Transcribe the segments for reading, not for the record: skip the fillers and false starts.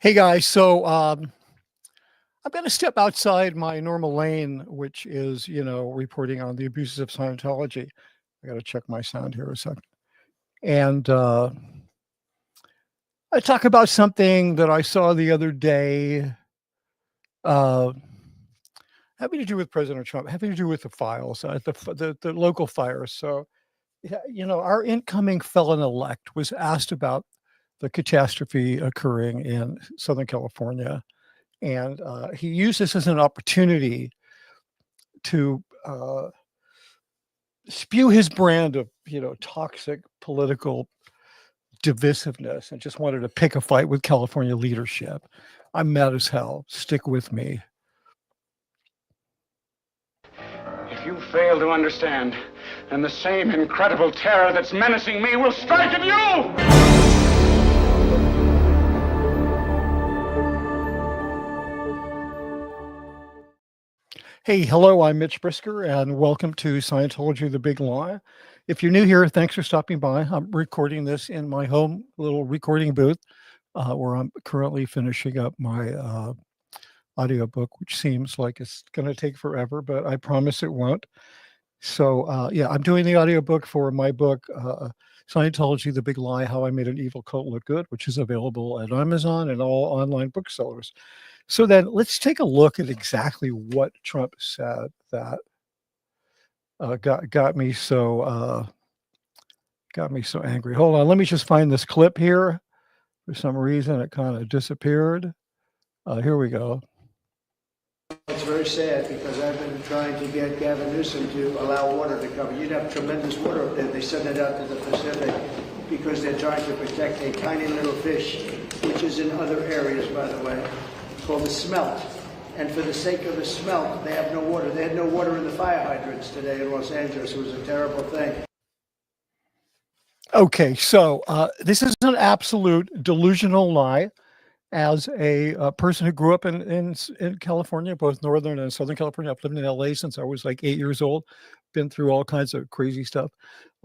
Hey guys, so I'm going to step outside my normal lane, which is, reporting on the abuses of Scientology. I got to check my sound here a second. And I talk about something that I saw the other day, uh, having to do with President Trump, having to do with the files, the local fires. So, yeah, our incoming felon-elect was asked about the catastrophe occurring in Southern California. And he used this as an opportunity to spew his brand of, toxic political divisiveness and just wanted to pick a fight with California leadership. I'm mad as hell. Stick with me. If you fail to understand, then the same incredible terror that's menacing me will strike at you! Hey, hello, I'm Mitch Brisker, and welcome to Scientology, The Big Lie. If you're new here, thanks for stopping by. I'm recording this in my home little recording booth, where I'm currently finishing up my audiobook, which seems like it's going to take forever, but I promise it won't. So, yeah, I'm doing the audiobook for my book, Scientology, The Big Lie, How I Made an Evil Cult Look Good, which is available at Amazon and all online booksellers. So then let's take a look at exactly what Trump said that got me so angry. Hold on, let me just find this clip here. For some reason, it kind of disappeared. Here we go. It's very sad because I've been trying to get Gavin Newsom to allow water to come. You'd have tremendous water up there. They send it out to the Pacific because they're trying to protect a tiny little fish, which is in other areas, by the way, called the smelt. And for the sake of the smelt, they have no water. They had no water in the fire hydrants today in Los Angeles. It was a terrible thing. Okay, so this is an absolute delusional lie. As a person who grew up in California, both Northern and Southern California, I've lived in LA since I was like 8 years old, been through all kinds of crazy stuff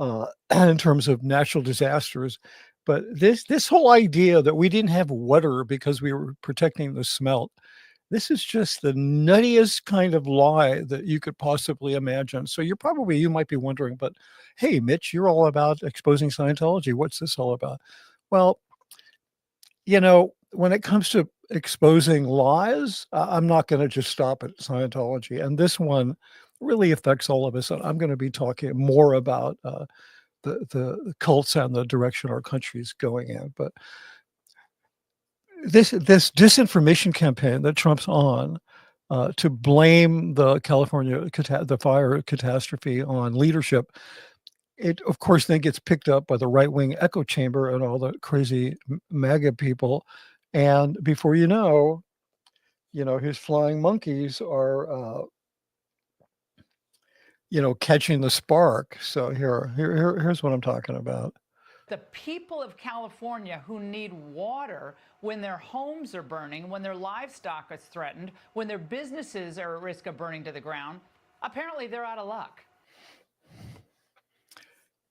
in terms of natural disasters. But this whole idea that we didn't have water because we were protecting the smelt, this is just the nuttiest kind of lie that you could possibly imagine. So you might be wondering, but hey, Mitch, you're all about exposing Scientology. What's this all about? Well, when it comes to exposing lies, I'm not going to just stop at Scientology. And this one really affects all of us. And I'm going to be talking more about the cults and the direction our country's going in. But this disinformation campaign that Trump's on to blame the the fire catastrophe on leadership, it of course then gets picked up by the right-wing echo chamber and all the crazy MAGA people. And before his flying monkeys are, catching the spark. So here's what I'm talking about. The people of California who need water when their homes are burning, when their livestock is threatened, when their businesses are at risk of burning to the ground, apparently they're out of luck.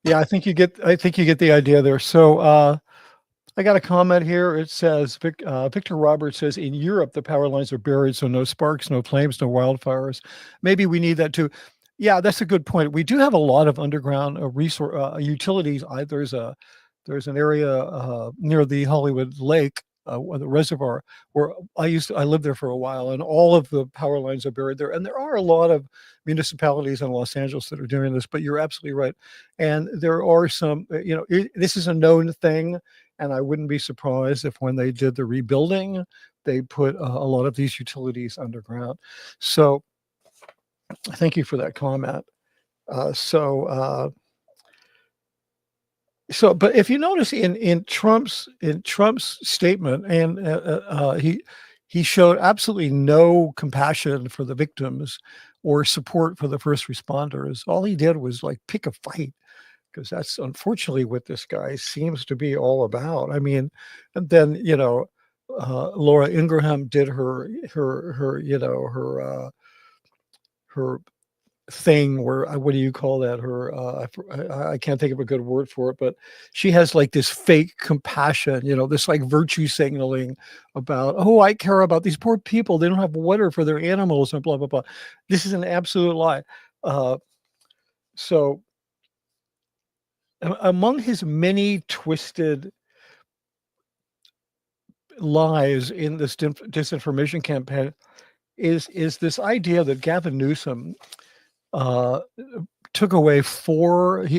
Yeah, I think you get the idea there. So I got a comment here. It says Victor Roberts says in Europe the power lines are buried, so no sparks, no flames, no wildfires. Maybe we need that too. Yeah, that's a good point. We do have a lot of underground resource utilities. There's an area near the Hollywood Lake, the reservoir, where I lived there for a while, and all of the power lines are buried there. And there are a lot of municipalities in Los Angeles that are doing this. But you're absolutely right. And there are some. This is a known thing, and I wouldn't be surprised if when they did the rebuilding, they put a lot of these utilities underground. So. Thank you for that comment. So, but if you notice in Trump's statement, and he showed absolutely no compassion for the victims or support for the first responders. All he did was like pick a fight, because that's unfortunately what this guy seems to be all about. I mean, and then Laura Ingraham did her thing where what do you call that? Her I can't think of a good word for it, but she has like this fake compassion, this like virtue signaling about, oh, I care about these poor people. They don't have water for their animals and blah blah blah. This is an absolute lie. So among his many twisted lies in this disinformation campaign is this idea that Gavin Newsom he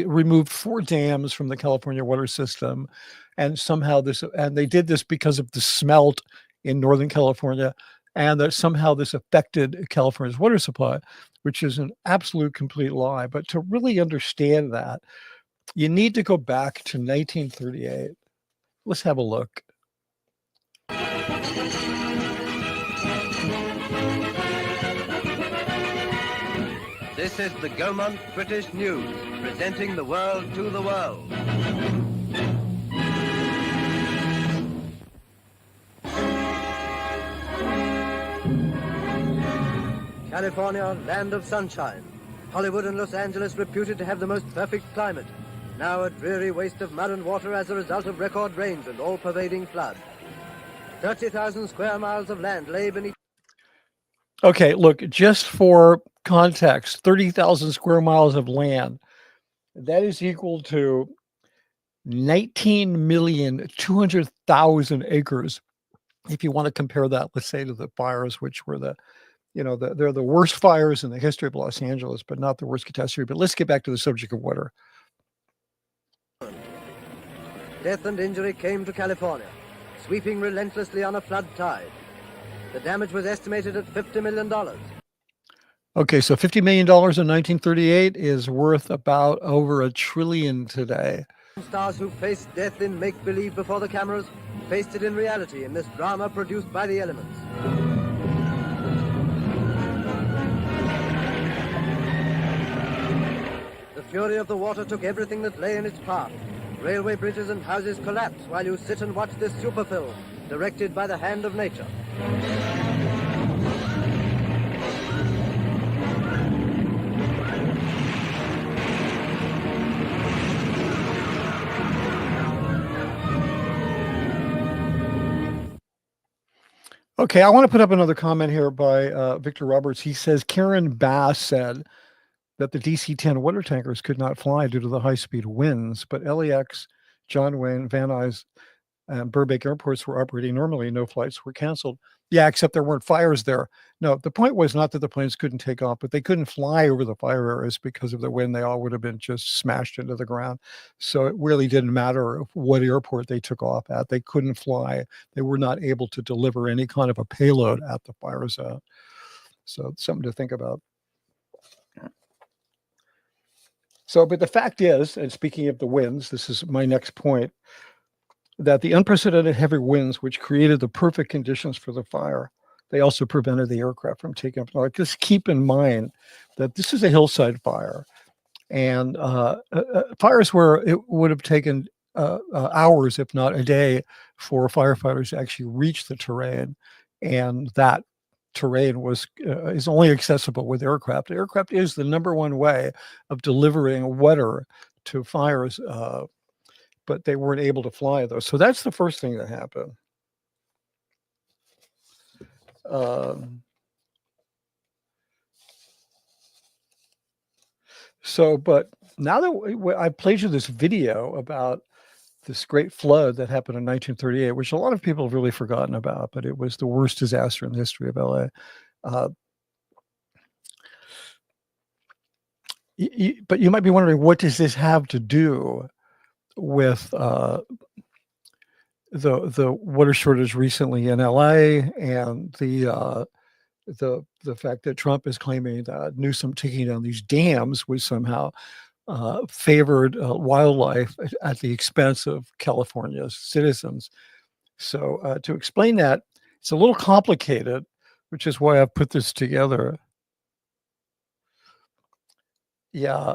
removed 4 dams from the California water system, and they did this because of the smelt in Northern California, and that somehow this affected California's water supply, which is an absolute complete lie. But to really understand that, you need to go back to 1938. Let's have a look. This is the Gaumont British News, presenting the world to the world. California, land of sunshine. Hollywood and Los Angeles reputed to have the most perfect climate. Now a dreary waste of mud and water as a result of record rains and all-pervading flood. 30,000 square miles of land lay beneath... Okay, look, just for context, 30,000 square miles of land, that is equal to 19,200,000 acres. If you want to compare that, let's say, to the fires, which were they're the worst fires in the history of Los Angeles, but not the worst catastrophe. But let's get back to the subject of water. Death and injury came to California, sweeping relentlessly on a flood tide. The damage was estimated at $50 million. Okay, so $50 million in 1938 is worth about over $1 trillion today. Stars who faced death in make-believe before the cameras faced it in reality in this drama produced by the elements. The fury of the water took everything that lay in its path. Railway bridges and houses collapse while you sit and watch this super film, directed by the hand of nature. Okay, I want to put up another comment here by Victor Roberts. He says Karen Bass said that the DC-10 water tankers could not fly due to the high-speed winds, but LAX, John Wayne, Van Nuys, and Burbank airports were operating normally. No flights were canceled. Yeah, except there weren't fires there. No, the point was not that the planes couldn't take off, but they couldn't fly over the fire areas because of the wind. They all would have been just smashed into the ground. So it really didn't matter what airport they took off at. They couldn't fly. They were not able to deliver any kind of a payload at the fire zone. So it's something to think about. So, but the fact is, and speaking of the winds, this is my next point, that the unprecedented heavy winds, which created the perfect conditions for the fire, they also prevented the aircraft from taking up. Like, just keep in mind that this is a hillside fire, and fires where it would have taken hours, if not a day, for firefighters to actually reach the terrain, and that terrain is only accessible with aircraft. Aircraft is the number one way of delivering water to fires, but they weren't able to fly those. So that's the first thing that happened. But now that I played you this video about this great flood that happened in 1938, which a lot of people have really forgotten about, but it was the worst disaster in the history of LA. But you might be wondering, what does this have to do with the water shortage recently in LA, and the fact that Trump is claiming that Newsom taking down these dams was somehow favored wildlife at the expense of California's citizens. So to explain that, it's a little complicated, which is why I've put this together. Yeah,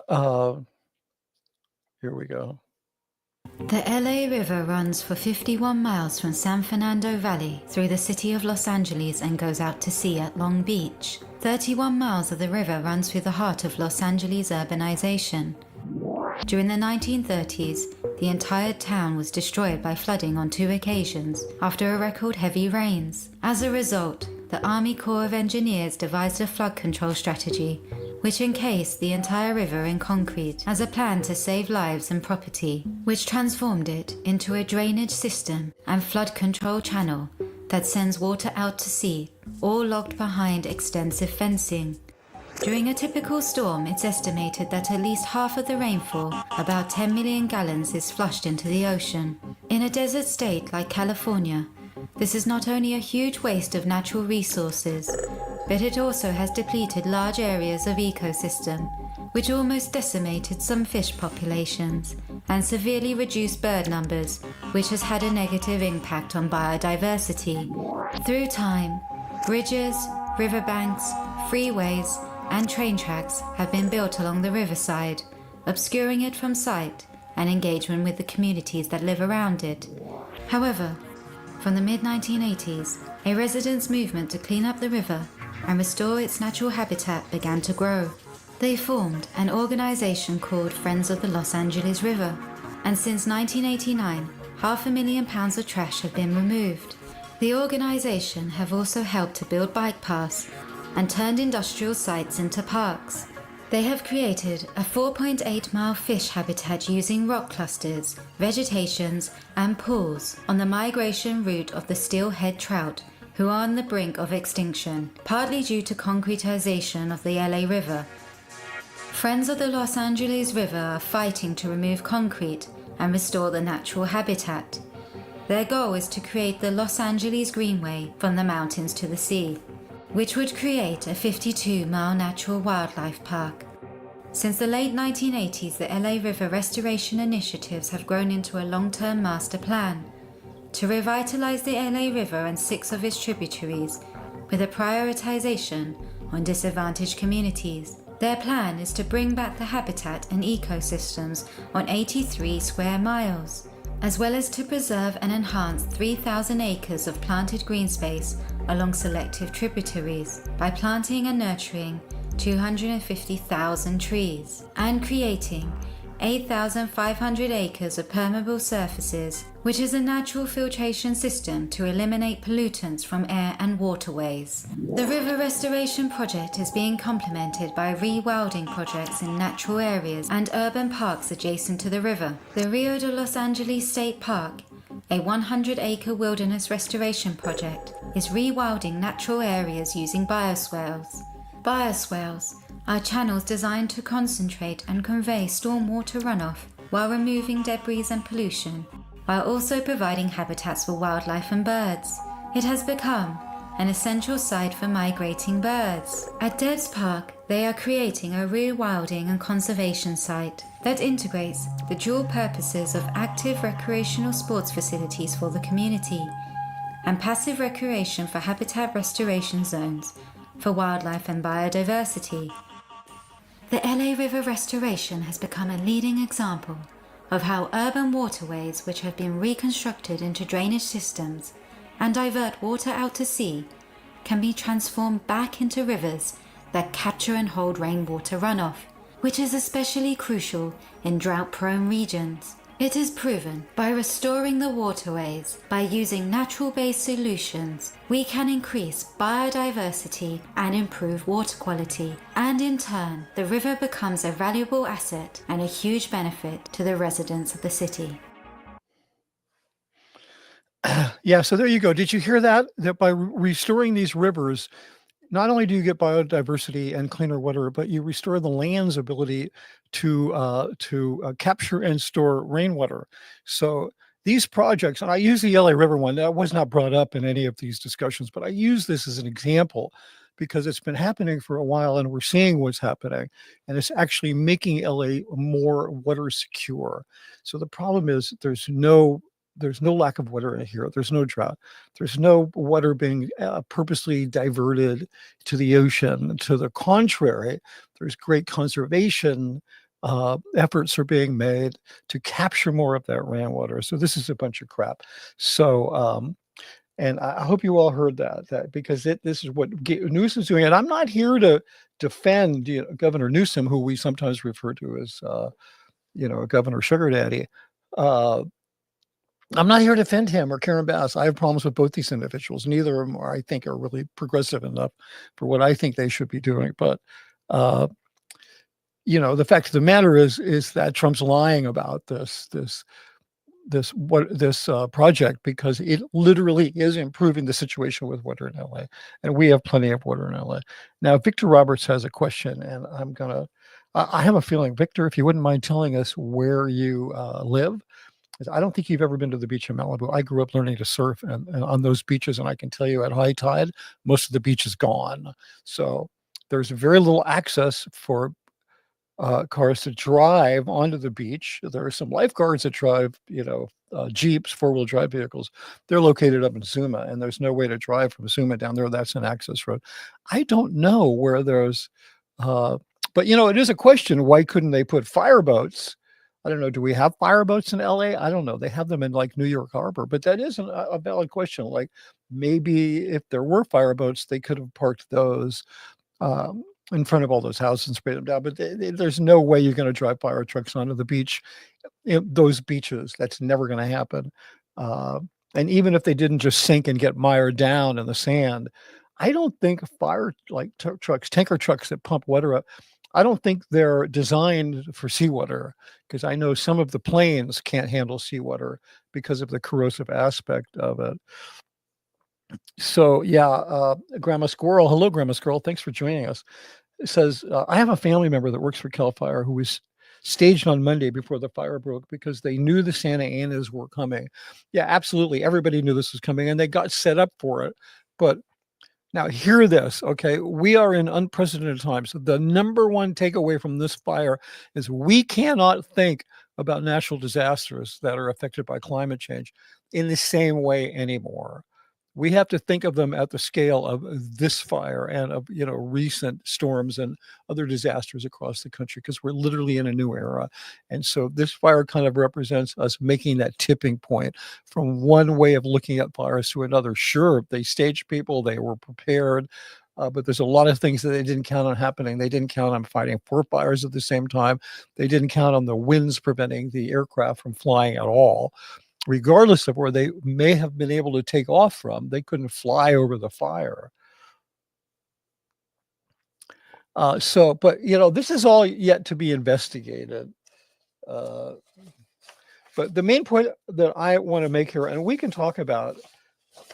here we go. The LA River runs for 51 miles from San Fernando Valley through the city of Los Angeles and goes out to sea at Long Beach. 31 miles of the river runs through the heart of Los Angeles urbanization. During the 1930s, the entire town was destroyed by flooding on 2 occasions after a record heavy rains. As a result, the Army Corps of Engineers devised a flood control strategy which encased the entire river in concrete as a plan to save lives and property, which transformed it into a drainage system and flood control channel that sends water out to sea, all locked behind extensive fencing. During a typical storm, it's estimated that at least half of the rainfall, about 10 million gallons, is flushed into the ocean. In a desert state like California, this is not only a huge waste of natural resources, but it also has depleted large areas of ecosystem, which almost decimated some fish populations and severely reduced bird numbers, which has had a negative impact on biodiversity. Through time, bridges, riverbanks, freeways, and train tracks have been built along the riverside, obscuring it from sight and engagement with the communities that live around it. However, from the mid-1980s, a residents' movement to clean up the river and restore its natural habitat began to grow. They formed an organization called Friends of the Los Angeles River, and since 1989, £500,000 of trash have been removed. The organization have also helped to build bike paths and turned industrial sites into parks. They have created a 4.8-mile fish habitat using rock clusters, vegetations, and pools on the migration route of the steelhead trout, who are on the brink of extinction, partly due to concretization of the LA River. Friends of the Los Angeles River are fighting to remove concrete and restore the natural habitat. Their goal is to create the Los Angeles Greenway from the mountains to the sea, which would create a 52-mile natural wildlife park. Since the late 1980s, the LA River restoration initiatives have grown into a long-term master plan to revitalize the LA River and 6 of its tributaries, with a prioritization on disadvantaged communities. Their plan is to bring back the habitat and ecosystems on 83 square miles, as well as to preserve and enhance 3,000 acres of planted green space along selective tributaries by planting and nurturing 250,000 trees and creating 8,500 acres of permeable surfaces, which is a natural filtration system to eliminate pollutants from air and waterways. The river restoration project is being complemented by rewilding projects in natural areas and urban parks adjacent to the river. The Rio de Los Angeles State Park, a 100-acre wilderness restoration project, is rewilding natural areas using bioswales. Bioswales are channels designed to concentrate and convey stormwater runoff while removing debris and pollution, while also providing habitats for wildlife and birds. It has become an essential site for migrating birds. At Debs Park, they are creating a rewilding and conservation site that integrates the dual purposes of active recreational sports facilities for the community and passive recreation for habitat restoration zones for wildlife and biodiversity. The LA River restoration has become a leading example of how urban waterways, which have been reconstructed into drainage systems and divert water out to sea, can be transformed back into rivers that capture and hold rainwater runoff, which is especially crucial in drought-prone regions. It is proven by restoring the waterways, by using natural-based solutions, we can increase biodiversity and improve water quality, and in turn, the river becomes a valuable asset and a huge benefit to the residents of the city. Yeah, so there you go. Did you hear that? That by restoring these rivers, not only do you get biodiversity and cleaner water, but you restore the land's ability to capture and store rainwater. So these projects, and I use the LA River one, that was not brought up in any of these discussions, but I use this as an example because it's been happening for a while and we're seeing what's happening, and it's actually making LA more water secure. So the problem is there's no lack of water in here. There's no drought. There's no water being purposely diverted to the ocean. To the contrary, there's great conservation efforts are being made to capture more of that rainwater. So this is a bunch of crap. So, and I hope you all heard that because this is what Newsom's doing. And I'm not here to defend Governor Newsom, who we sometimes refer to as, Governor Sugar Daddy. I'm not here to defend him or Karen Bass. I have problems with both these individuals. Neither of them I think are really progressive enough for what I think they should be doing. But, the fact of the matter is that Trump's lying about this project because it literally is improving the situation with water in LA, and we have plenty of water in LA. Now, Victor Roberts has a question, and I have a feeling, Victor, if you wouldn't mind telling us where you live. I don't think you've ever been to the beach in Malibu. I grew up learning to surf and on those beaches, and I can tell you at high tide, most of the beach is gone. So there's very little access for cars to drive onto the beach. There are some lifeguards that drive, Jeeps, four-wheel drive vehicles. They're located up in Zuma, and there's no way to drive from Zuma down there. That's an access road. I don't know where there's, but it is a question. Why couldn't they put fireboats? I don't know. Do we have fireboats in LA? I don't know. They have them in like New York Harbor, but that is a valid question. Like maybe if there were fireboats, they could have parked those in front of all those houses and sprayed them down. But there's no way you're going to drive fire trucks onto the beach, those beaches. That's never going to happen. And even if they didn't just sink and get mired down in the sand, I don't think fire trucks, tanker trucks that pump water up, I don't think they're designed for seawater, because I know some of the planes can't handle seawater because of the corrosive aspect of it. So yeah, Grandma Squirrel. Hello, Grandma Squirrel. Thanks for joining us. It says, I have a family member that works for CAL FIRE who was staged on Monday before the fire broke because they knew the Santa Anas were coming. Yeah, absolutely. Everybody knew this was coming and they got set up for it. But now hear this, okay? We are in unprecedented times. The number one takeaway from this fire is we cannot think about natural disasters that are affected by climate change in the same way anymore. We have to think of them at the scale of this fire and of recent storms and other disasters across the country, because we're literally in a new era. And so this fire kind of represents us making that tipping point from one way of looking at fires to another. Sure, they staged people, they were prepared, but there's a lot of things that they didn't count on happening. They didn't count on fighting 4 fires at the same time. They didn't count on the winds preventing the aircraft from flying at all. Regardless of where they may have been able to take off from, they couldn't fly over the fire. But this is all yet to be investigated. But the main point that I want to make here, and we can talk about,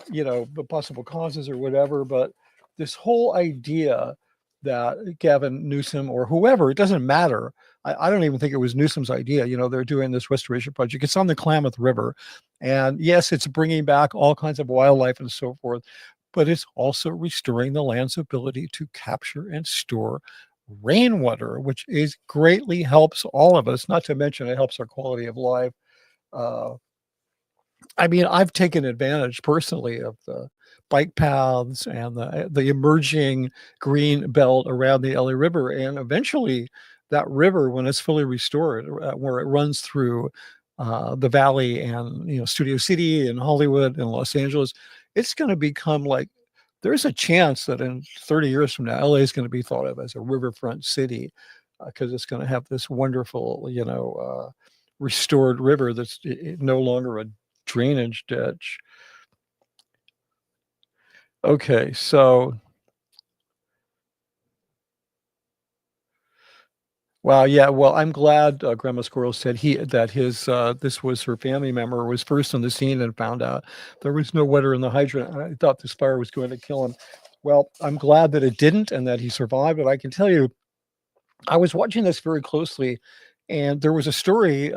the possible causes or whatever, but this whole idea that Gavin Newsom or whoever, it doesn't matter. I don't even think it was Newsom's idea. They're doing this restoration project. It's on the Klamath River. And yes, it's bringing back all kinds of wildlife and so forth, but it's also restoring the land's ability to capture and store rainwater, which greatly helps all of us, not to mention it helps our quality of life. I've taken advantage personally of the bike paths and the emerging green belt around the LA River. And eventually that river, when it's fully restored, where it runs through the valley and, Studio City and Hollywood and Los Angeles, it's going to become like, there's a chance that in 30 years from now, LA is going to be thought of as a riverfront city because it's going to have this wonderful, restored river that's no longer a drainage ditch. Okay, so wow, yeah. Well, I'm glad Grandma Squirrel said this was her family member was first on the scene and found out there was no water in the hydrant. I thought this fire was going to kill him. Well, I'm glad that it didn't and that he survived. But I can tell you, I was watching this very closely, and there was a story.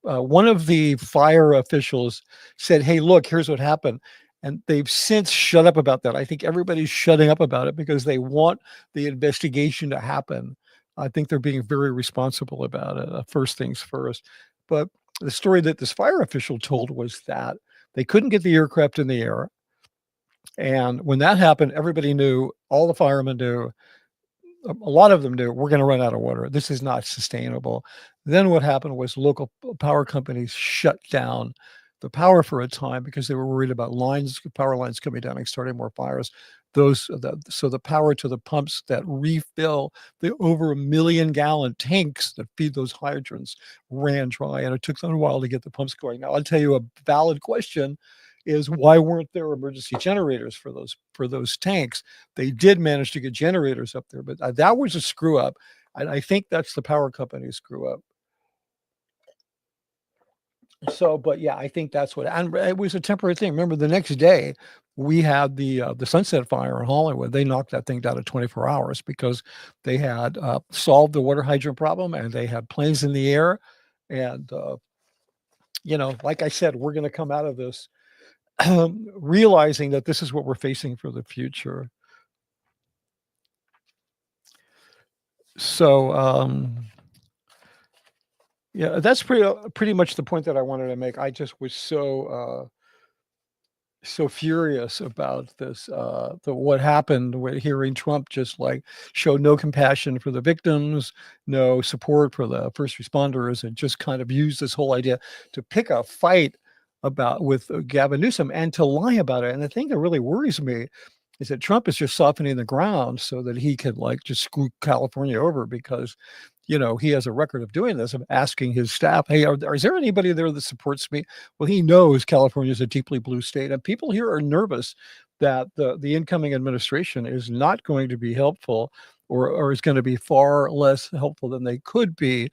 One of the fire officials said, "Hey, look, here's what happened." And they've since shut up about that. I think everybody's shutting up about it because they want the investigation to happen. I think they're being very responsible about it. First things first. But the story that this fire official told was that they couldn't get the aircraft in the air. And when that happened, everybody knew, all the firemen knew, a lot of them knew we're going to run out of water. This is not sustainable. Then what happened was local power companies shut down the power for a time because they were worried about power lines coming down and starting more fires. So the power to the pumps that refill the over 1 million gallon tanks that feed those hydrants ran dry, and it took them a while to get the pumps going. Now, I'll tell you a valid question is, why weren't there emergency generators for those tanks? They did manage to get generators up there, but that was a screw up. And I think that's the power company's screw up. So, but yeah, I think that's what, and it was a temporary thing. Remember, the next day we had the Sunset Fire in Hollywood. They knocked that thing down to 24 hours because they had solved the water hydrant problem, and they had planes in the air. And like I said, we're going to come out of this realizing that this is what we're facing for the future. So, yeah, that's pretty much the point that I wanted to make. I just was so furious about this, what happened with hearing Trump just like show no compassion for the victims, no support for the first responders, and just kind of use this whole idea to pick a fight with Gavin Newsom and to lie about it. And the thing that really worries me is that Trump is just softening the ground so that he could like just screw California over, because he has a record of doing this, of asking his staff, hey, is there anybody there that supports me? Well, he knows California is a deeply blue state, and people here are nervous that the incoming administration is not going to be helpful, or is going to be far less helpful than they could be,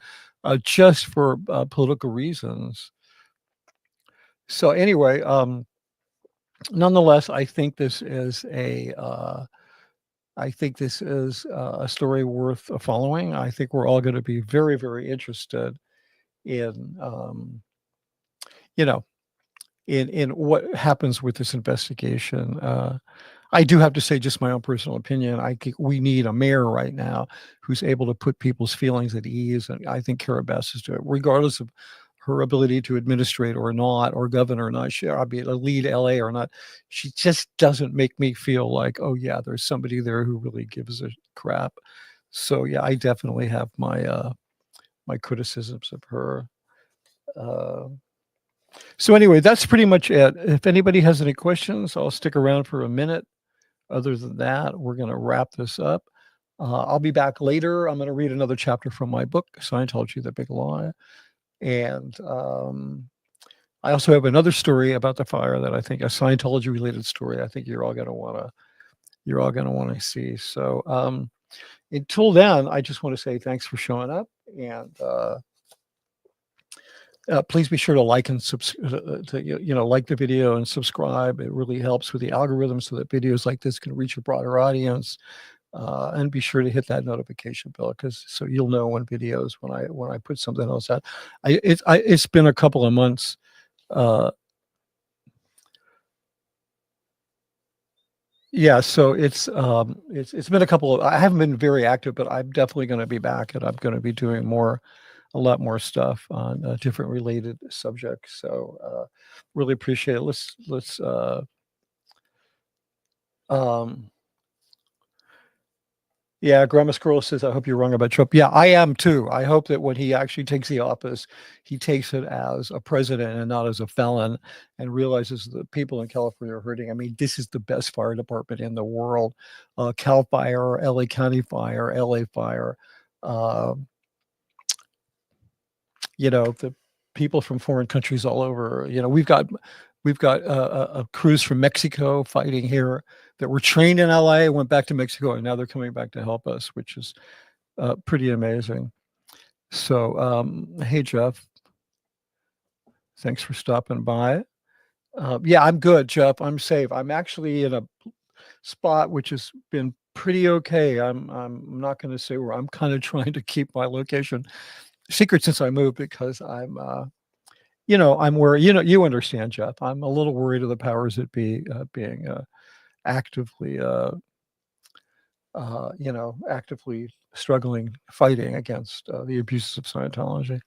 just for political reasons. So anyway, nonetheless, I think this is a story worth following. I think we're all going to be very, very interested in, in what happens with this investigation. I do have to say, just my own personal opinion, I think we need a mayor right now who's able to put people's feelings at ease, and I think Kara Bass is doing it, regardless of her ability to administrate or not, or governor or not. I'll be a lead LA or not. She just doesn't make me feel like, oh yeah, there's somebody there who really gives a crap. So yeah, I definitely have my criticisms of her. So anyway, that's pretty much it. If anybody has any questions, I'll stick around for a minute. Other than that, we're going to wrap this up. I'll be back later. I'm going to read another chapter from my book, Scientology: The Big Lie. And I also have another story about the fire that I think, a Scientology related story, I think you're all going to want to see. So until then, I just want to say thanks for showing up, and please be sure to like and like the video and subscribe. It really helps with the algorithm so that videos like this can reach a broader audience. And be sure to hit that notification bell, so you'll know when I put something else out. It's been a couple of months. Yeah, so it's been a couple of, I haven't been very active, but I'm definitely going to be back, and I'm going to be doing a lot more stuff on different related subjects. So really appreciate it. Let's yeah, Grandma Squirrel says, I hope you're wrong about Trump. Yeah, I am too. I hope that when he actually takes the office, he takes it as a president and not as a felon, and realizes that people in California are hurting. I mean, this is the best fire department in the world. Cal Fire, LA County Fire, LA Fire. The people from foreign countries all over. We've got a crews from Mexico fighting here that were trained in LA, went back to Mexico, and now they're coming back to help us, which is pretty amazing. So, hey, Jeff, thanks for stopping by. Yeah, I'm good, Jeff. I'm safe. I'm actually in a spot which has been pretty okay. I'm not going to say where. I'm kind of trying to keep my location secret since I moved, because I'm I'm worried. You understand, Jeff. I'm a little worried of the powers that be being actively actively fighting against the abuses of Scientology.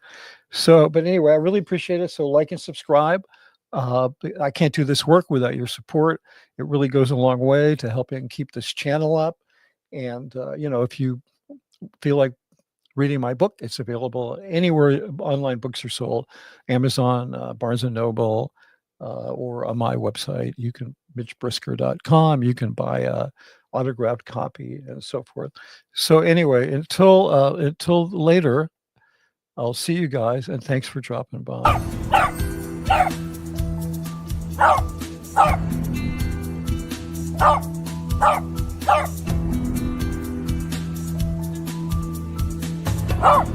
So, but anyway, I really appreciate it. So like and subscribe. I can't do this work without your support. It really goes a long way to helping keep this channel up. And if you feel like reading my book, it's available anywhere online books are sold, Amazon, Barnes and Noble, or on my website. You can mitchbrisker.com. You can buy a autographed copy and so forth. So anyway, until later, I'll see you guys, and thanks for dropping by. Oh!